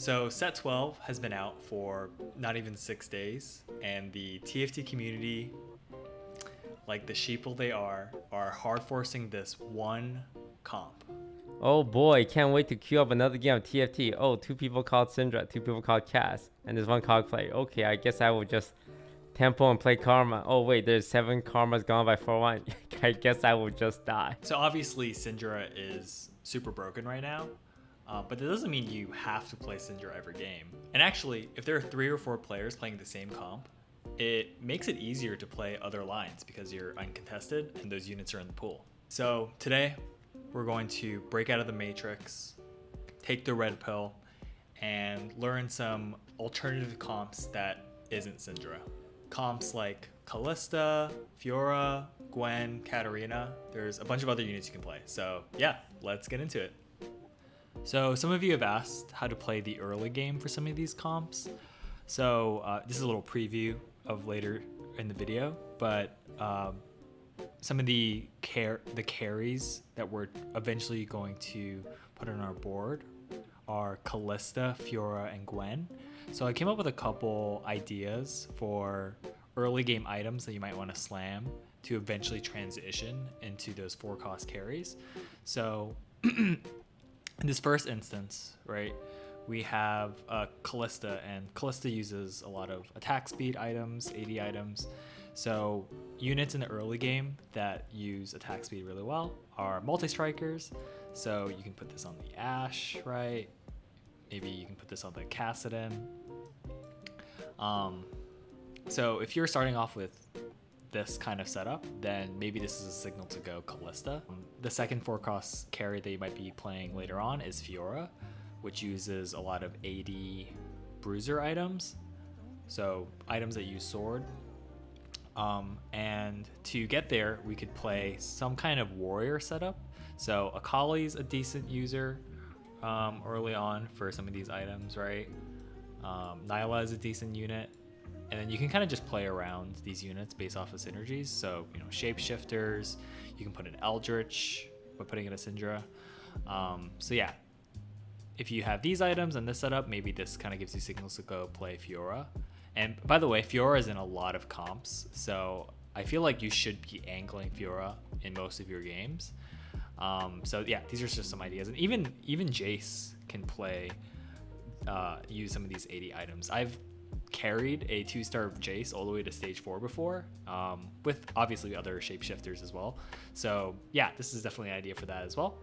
So set 12 has been out for not even 6 days, and the TFT community, like the sheeple they are hard forcing this one comp. Oh boy, can't wait to queue up another game of TFT. Oh, 2 people called Syndra, 2 people called Cass, and there's 1 cog play. Okay, I guess I will just tempo and play Karma. Oh wait, there's 7 Karmas gone by 4-1. I guess I will just die. So obviously Syndra is super broken right now, but that doesn't mean you have to play Syndra every game. And actually, if there are 3 or 4 players playing the same comp, it makes it easier to play other lines because you're uncontested and those units are in the pool. So today, we're going to break out of the matrix, take the red pill, and learn some alternative comps that isn't Syndra. Comps like Kalista, Fiora, Gwen, Katarina. There's a bunch of other units you can play. So yeah, let's get into it. So some of you have asked how to play the early game for some of these comps. So this is a little preview of later in the video, but some of the carries that we're eventually going to put on our board are Kalista, Fiora, and Gwen. So I came up with a couple ideas for early game items that you might want to slam to eventually transition into those 4-cost carries. So in this first instance, right, we have Kalista, and Kalista uses a lot of attack speed items, AD items. So units in the early game that use attack speed really well are multi-strikers. So you can put this on the Ashe, right? Maybe you can put this on the Kassadin. So if you're starting off with this kind of setup, then maybe this is a signal to go Kalista. The second 4-cost carry that you might be playing later on is Fiora, which uses a lot of AD bruiser items. So items that use sword. And to get there, we could play some kind of warrior setup. So Akali's a decent user early on for some of these items, right? Nyla is a decent unit. And then you can kind of just play around these units based off of synergies. So, you know, shapeshifters, you can put an Eldritch by putting in a Syndra. So yeah, if you have these items and this setup, maybe this kind of gives you signals to go play Fiora. And by the way, Fiora is in a lot of comps, so I feel like you should be angling Fiora in most of your games. So yeah, these are just some ideas. And even Jace can play, use some of these 80 items. I've carried a 2-star Jace all the way to stage 4 before, with obviously other shapeshifters as well. So yeah, this is definitely an idea for that as well.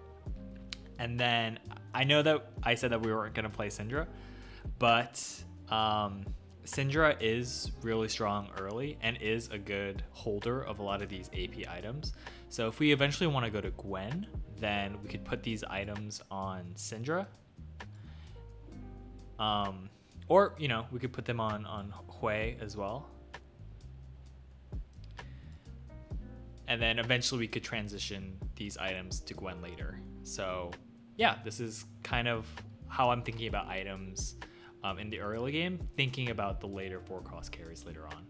And then I know that I said that we weren't going to play Syndra, but Syndra is really strong early and is a good holder of a lot of these AP items. So if we eventually want to go to Gwen, then we could put these items on Syndra. Or, you know, we could put them on Hui as well. And then eventually we could transition these items to Gwen later. So yeah, this is kind of how I'm thinking about items in the early game, thinking about the later 4-cost carries later on.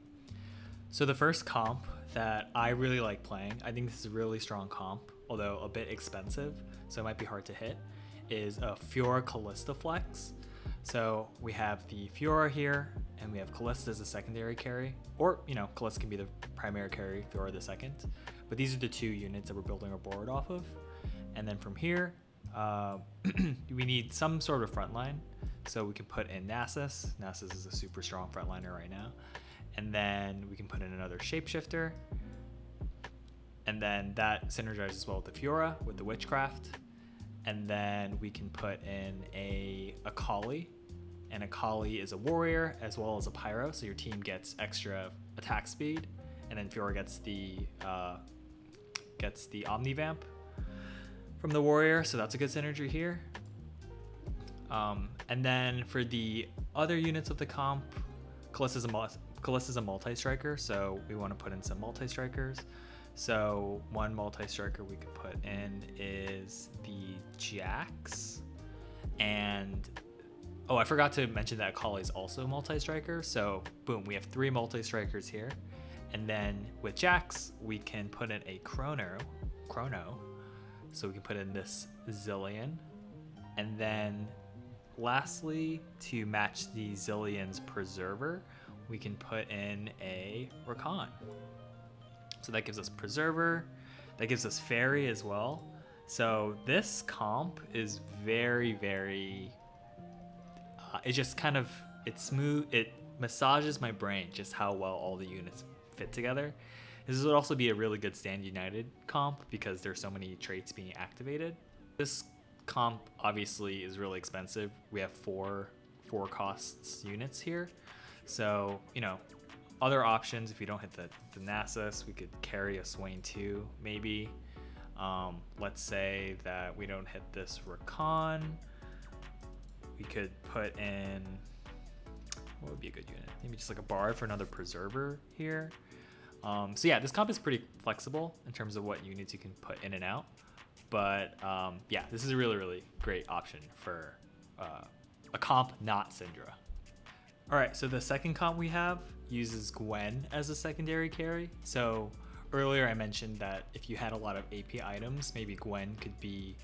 So the first comp that I really like playing, I think this is a really strong comp, although a bit expensive, so it might be hard to hit, is a Fiora Kalista flex. So we have the Fiora here, and we have Kalista as a secondary carry, or, you know, Kalista can be the primary carry, Fiora the second. But these are the 2 units that we're building our board off of. And then from here, we need some sort of front line. So we can put in Nasus. Nasus is a super strong frontliner right now. And then we can put in another shapeshifter. And then that synergizes well with the Fiora, with the Witchcraft. And then we can put in a Akali. And Akali is a warrior as well as a pyro. So your team gets extra attack speed. And then Fiora gets the Omnivamp from the warrior. So that's a good synergy here. And then for the other units of the comp, Kalista's a multi-striker, so we want to put in some multi-strikers. So one multi-striker we could put in is the Jax. And, oh, I forgot to mention that Akali is also a multi-striker. So boom, we have 3 multi-strikers here. And then with Jax, we can put in a Chrono. So we can put in this Zillion. And then lastly, to match the Zillion's Preserver, we can put in a Rakan. So that gives us Preserver, that gives us Fairy as well. So this comp is very, very, it's just kind of, it's smooth, it massages my brain just how well all the units fit together. This would also be a really good Stand United comp because there's so many traits being activated. This comp obviously is really expensive. We have four costs units here. So, you know, other options, if you don't hit the Nasus, we could carry a Swain 2 maybe. Let's say that we don't hit this Rakan. We could put in, what would be a good unit? Maybe just like a Bard for another Preserver here. So yeah, this comp is pretty flexible in terms of what units you can put in and out. But yeah, this is a really, really great option for a comp not Syndra. All right, so the second comp we have uses Gwen as a secondary carry. So earlier I mentioned that if you had a lot of AP items, maybe Gwen could be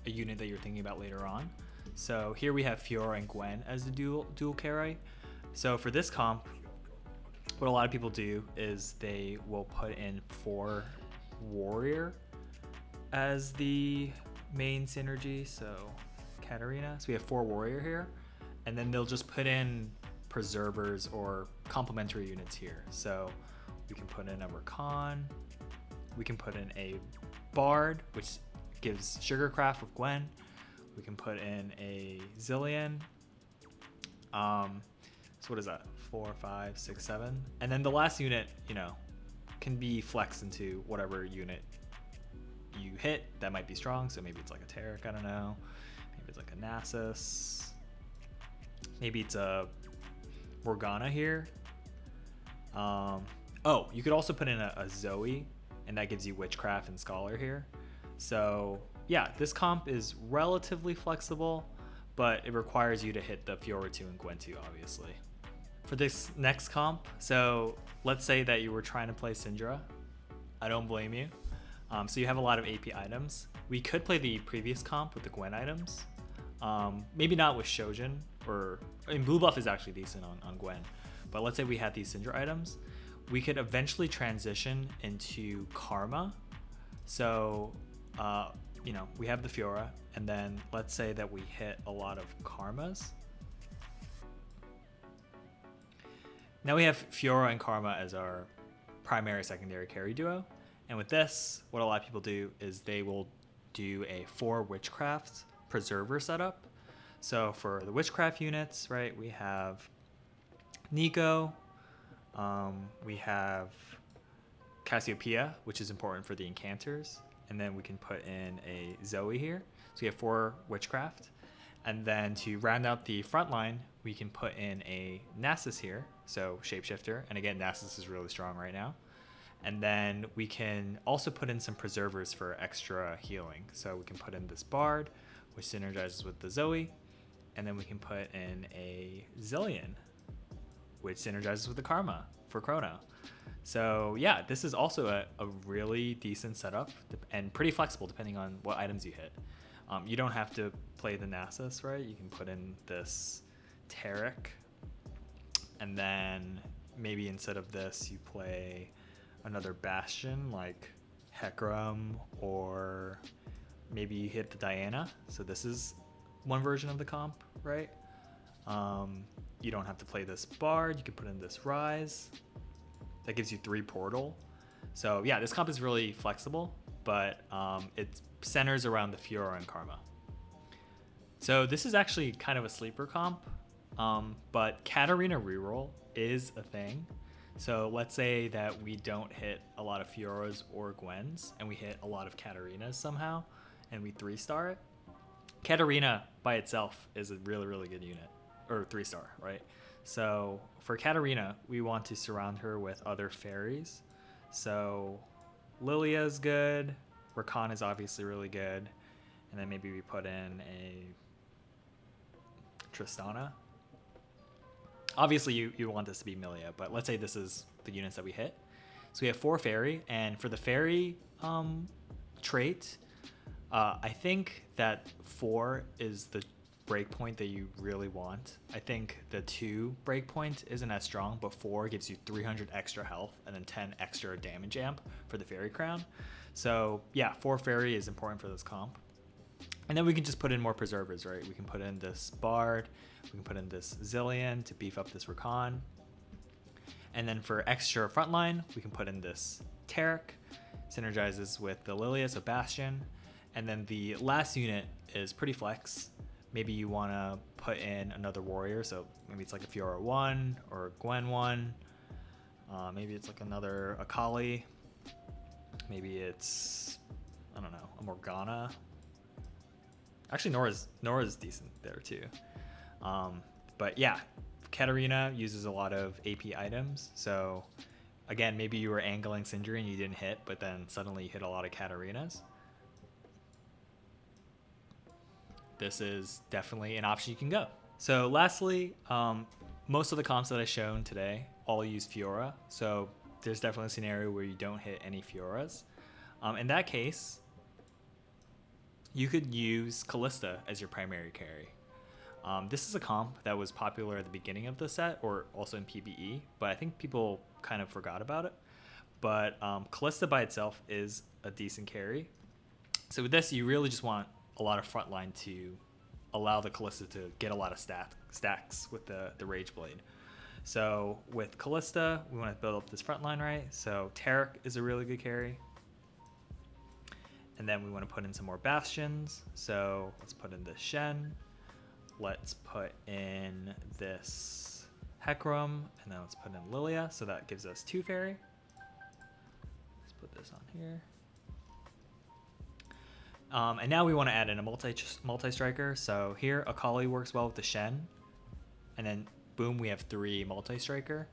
a unit that you're thinking about later on. So here we have Fiora and Gwen as the dual carry. So for this comp, what a lot of people do is they will put in 4 warrior as the main synergy. So Katarina, so we have 4 warrior here, and then they'll just put in preservers or complementary units here. So we can put in a Rakan, we can put in a Bard, which gives Sugarcraft with Gwen, we can put in a Zillion. So what is that? 4, 5, 6, 7. And then the last unit, you know, can be flexed into whatever unit you hit that might be strong. So maybe it's like a Taric, I don't know. Maybe it's like a Nasus. Maybe it's a Morgana here. Oh, you could also put in a Zoe, and that gives you Witchcraft and Scholar here. So yeah, this comp is relatively flexible, but it requires you to hit the Fiora 2 and Gwen 2, obviously. For this next comp, so let's say that you were trying to play Syndra. I don't blame you. So you have a lot of AP items. We could play the previous comp with the Gwen items. Maybe not with Shojin, and blue buff is actually decent on Gwen. But let's say we had these Syndra items. We could eventually transition into Karma. So, you know, we have the Fiora, and then let's say that we hit a lot of Karmas. Now we have Fiora and Karma as our primary secondary carry duo. And with this, what a lot of people do is they will do a 4 Witchcraft Preserver setup. So for the Witchcraft units, right, we have Nico, we have Cassiopeia, which is important for the Incanters, and then we can put in a Zoe here. So we have 4 Witchcraft. And then to round out the front line, we can put in a Nasus here, so Shapeshifter. And again, Nasus is really strong right now. And then we can also put in some preservers for extra healing. So we can put in this Bard, which synergizes with the Zoe. And then we can put in a Zillion, which synergizes with the Karma for Chrono. So yeah, this is also a really decent setup and pretty flexible depending on what items you hit. You don't have to play the Nasus, right? You can put in this Taric, and then maybe instead of this, you play another Bastion like Hecarim, or maybe you hit the Diana. So this is one version of the comp, right? You don't have to play this Bard. You can put in this Rise. That gives you 3 Portal. So yeah, this comp is really flexible, but it centers around the Fiora and Karma. So this is actually kind of a sleeper comp, but Katarina Reroll is a thing. So let's say that we don't hit a lot of Fioras or Gwens, and we hit a lot of Katarinas somehow, and we 3-star it. Katarina by itself is a really, really good unit, or 3-star, right? So for Katarina, we want to surround her with other fairies. So Lilia's good, Rakan is obviously really good, and then maybe we put in a Tristana. Obviously you want this to be Milia, but let's say this is the units that we hit. So we have 4 fairy, and for the fairy trait, I think that 4 is the breakpoint that you really want. I think the 2 breakpoint isn't as strong, but 4 gives you 300 extra health and then 10 extra damage amp for the fairy crown. So yeah, 4 fairy is important for this comp. And then we can just put in more preservers, right? We can put in this bard, we can put in this Zillion to beef up this Rakan. And then for extra frontline, we can put in this Taric, synergizes with the Lilia, so Bastion. And then the last unit is pretty flex. Maybe you want to put in another warrior, so maybe it's like a Fiora 1 or a Gwen 1. Maybe it's like another Akali. Maybe it's, I don't know, a Morgana. Actually, Nora's decent there too. But yeah, Katarina uses a lot of AP items. So again, maybe you were angling Syndra and you didn't hit, but then suddenly you hit a lot of Katarinas. This is definitely an option you can go. So lastly, most of the comps that I've shown today all use Fiora. So there's definitely a scenario where you don't hit any Fioras. In that case, you could use Kalista as your primary carry. This is a comp that was popular at the beginning of the set, or also in PvE, but I think people kind of forgot about it. But Kalista by itself is a decent carry. So with this, you really just want a lot of frontline to allow the Kalista to get a lot of stacks with the Rage Blade. So with Kalista, we want to build up this frontline, right? So Taric is a really good carry. And then we want to put in some more Bastions. So let's put in this Shen. Let's put in this Hecarim, and then let's put in Lilia. So that gives us 2 fairy. Let's put this on here. And now we want to add in a multi-striker. So here, Akali works well with the Shen. And then, boom, we have 3 multi-striker.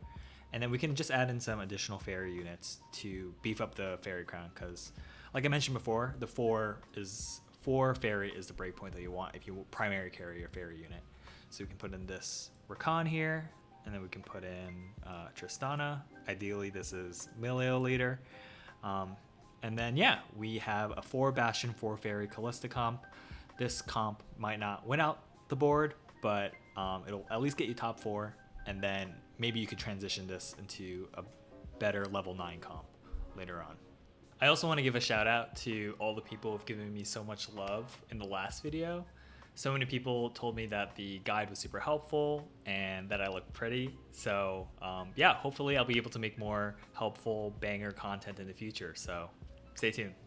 And then we can just add in some additional fairy units to beef up the fairy crown. Because, like I mentioned before, the 4 fairy is the breakpoint that you want if you primary carry your fairy unit. So we can put in this Rakan here. And then we can put in Tristana. Ideally, this is Milio leader. And then, yeah, we have a 4 Bastion, 4 Fairy Kalista comp. This comp might not win out the board, but it'll at least get you top 4. And then maybe you could transition this into a better level 9 comp later on. I also want to give a shout out to all the people who have given me so much love in the last video. So many people told me that the guide was super helpful and that I look pretty. So yeah, hopefully I'll be able to make more helpful banger content in the future. So stay tuned.